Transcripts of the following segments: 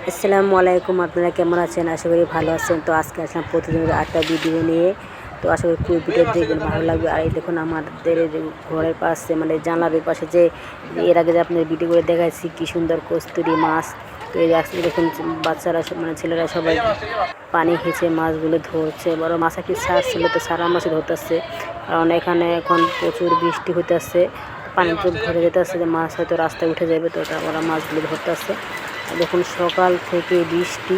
আসসালামু আলাইকুম, আপনারা কেমন আছেন? আশা করি ভালো আছেন। তো আজকে আসলাম প্রতিদিনের একটা ভিডিও নিয়ে। তো আশা করি পুরো ভিডিও দেখবেন, ভালো লাগবে। আর এই দেখুন আমাদের যে ঘরের পাশে মানে জানলার পাশে যে এর আগে যে আপনার ভিডিও করে দেখাচ্ছি কি সুন্দর কস্তুরি মাছ। তো এই আজকে দেখুন বাচ্চারা মানে ছেলেরা সবাই পানি হেঁচে মাছগুলো ধরছে। বড় মাছ কি ছাড়ছিল, তো সারা মাছই ধরতেছে, কারণ এখানে এখন প্রচুর বৃষ্টি হইতেছে, পানি তো ভরে যেতেছে যে মাছ হয়তো রাস্তায় উঠে যাবে। তো ওরা মাছগুলো ধরতেছে। দেখুন সকাল থেকে বৃষ্টি,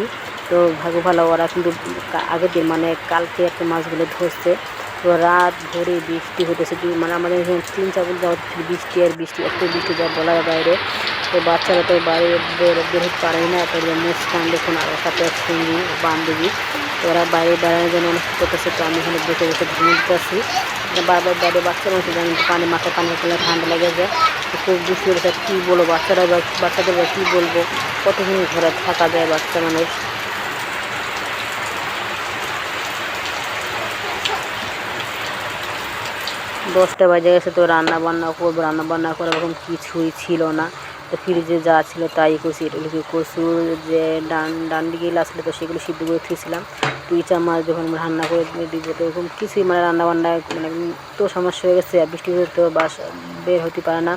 তো ভাগ্য ভালো ওরা কিন্তু আগের দিন মানে কালকে একটা মাছগুলো ধরছে। তো রাত ভরে বৃষ্টি হতেছে, মানে আমাদের এখানে 3-4 দিন যাওয়া বৃষ্টি আর বৃষ্টি, এত বৃষ্টি যা বলার বাইরে। তো বাচ্চারা তো বাইরে বের হতে পারেই না। তো মুস্কান দেখুন আর সাথে এক সঙ্গী বান্ধবী, তো ওরা বাইরে বেড়ানোর জন্য অনেক করতেছে। তো আমি এখানে বসে বসে ঘুমতেছি, বারবার বাইরে বাচ্চা মানুষ জানেন পানি মাথায় পানি খেলে ঠান্ডা লেগে যায়। তো খুব বৃষ্টি হয়েছে, কী বলবো বাচ্চাদের কী বলবো, কতক্ষণ ঘরে থাকা যায় বাচ্চা মানুষ। 10টা বাজে গেছে, তো রান্না বান্না করবো, রান্না বান্না করার এরকম কিছুই ছিল না। তো ফ্রিজে যা ছিল তাই করছি। এগুলো কচুর যে ডান্ডিগুলো আসলে, তো সেগুলো সিদ্ধ করে থুয়েছিলাম। 2 চামচ যখন রান্না করে দিব, তো এরকম কিছুই মানে রান্না বান্না মানে তো সমস্যা হয়ে গেছে। আর বৃষ্টি হতে তো বাসা বের হতে পারে না।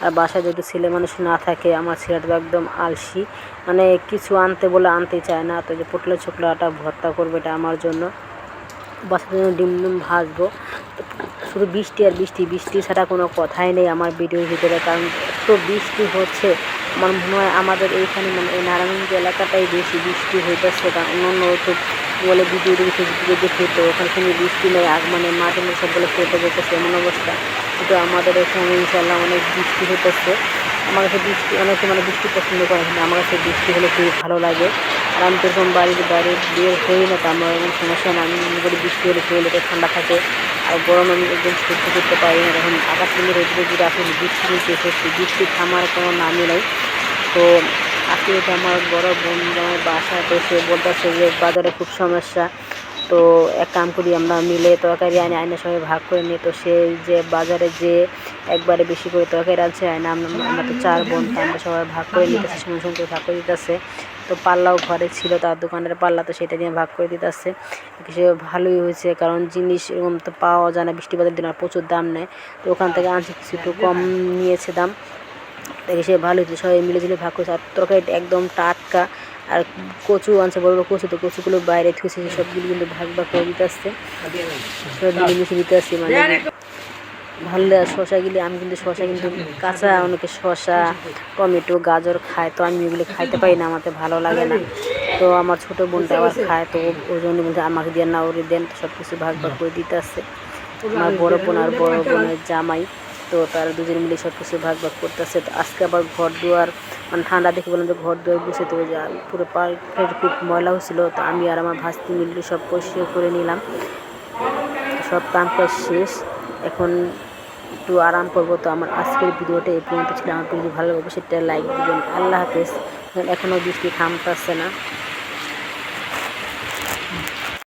আর বাসায় যদি ছেলে মানুষ না থাকে, আমার ছেলেটা তো একদম আলসি, মানে কিছু আনতে বলে আনতেই চায় না। তো যে পটলের ছোকলাটা ভর্তা করবে, এটা আমার জন্য, বাসার জন্য ডিম ভাজবো। শুধু বৃষ্টি আর বৃষ্টি, বৃষ্টি ছাড়া কোনো কথাই নেই আমার ভিডিওর ভিতরে, কারণ এত বৃষ্টি হচ্ছে। আমার মনে হয় আমাদের এইখানে মানে এই নারায়ণগঞ্জ এলাকাটাই বেশি বৃষ্টি হইতেছে, কারণ অন্য তো বলে ভিডিও ফেসবুকে দেখি, তো ওখানে কোনো বৃষ্টি নেই, মানে মাঝে মাঝে সবগুলো কেটে যেতেছে এমন অবস্থা। কিন্তু আমাদের এখানে ইনশাল্লাহ অনেক বৃষ্টি হইতেছে। আমার কাছে বৃষ্টি অনেকে মানে বৃষ্টি পছন্দ করে, কিন্তু আমার কাছে বৃষ্টি হলে খুবই ভালো লাগে। আর আমি তো এরকম বাইরে বের হই না, তো আমার এরকম সমস্যা না। আমি মনে করি বৃষ্টি হলে শরীরটা ঠান্ডা থাকে, আর গরম আমি একদম সহ্য করতে পারি না। তখন আকাশ থেকে রোদ্রে যদি আসলে বৃষ্টি কিন্তু এসেছে, বৃষ্টি থামার কোনো নামই নেই। তো আজকে তো আমার বড় বোন আমার বাসায়, তো সে বলতেছে যে বাজারে খুব সমস্যা। তো এক কাম করি, আমরা মিলে তরকারি আইনে সবাই ভাগ করে নিই। তো সে যে বাজারে যে একবারে বেশি করে তরকারি আনছে আইনে, আমরা তো 4 বোন, তো আমরা সবাই ভাগ করে নিতেছি, সমান সমান করে ভাগ করে দিতেছে। তো পাল্লাও ঘরে ছিল, তার দোকানের পাল্লা, তো সেটা নিয়ে ভাগ করে দিতেছে। সে ভালোই হয়েছে, কারণ জিনিস এরকম তো পাওয়া যায় না বৃষ্টিপাতের দিন, আর প্রচুর দাম নেয়। তো ওখান থেকে আনছি, কিছু একটু কম নিয়েছে দাম। দেখে সে ভালো হয়েছে, সবাই মিলেঝুলে ভাগ করেছে। আর তরকারিটা একদম টাটকা। আর কচু আনছে, বড় বড় কচু, তো কচুগুলো বাইরে থুয়েছে, সবগুলো কিন্তু ভাগ ভাগ করে দিতে আসছে, সব মিলেমিশে দিতে আসছে। মানে ভালো লাগে। শশাগুলি আমি কিন্তু শশা কিন্তু কাঁচা, অনেকে শশা টমেটো গাজর খায়, তো আমি এগুলি খাইতে পারি না, আমাকে ভালো লাগে না। তো আমার ছোটো বোনটা আবার খায়, তো ওই জন্য বলছে আমাকে দিয়ে না, ওরে দেন। তো সব কিছু ভাগ ভাগ করে দিতে আসছে। আমার বড় বোন আর বড় বোনের জামাই, তো তারা দুজন মিলে সব কিছু ভাগ ভাগ করতেছে। তো আজকে আবার ঘর দুয়ার মানে ঠান্ডা দেখে বললাম যে ঘর দুয়ার গুছে, তো পুরো পায়ের খুব ময়লা হয়েছিল। তো আমি আর আমার ভাস্তি মিলে সব পরিষ্কার করে নিলাম। সব কাম কাজ শেষ, এখন একটু আরাম করবো। তো আমার আজকের ভিডিওটা এই পর্যন্ত ছিল। আমার ভিডিও ভালো লাগবে সেটা লাইক দিবেন। আল্লাহ হাফেজ। এখনও বৃষ্টি থামতেছে না।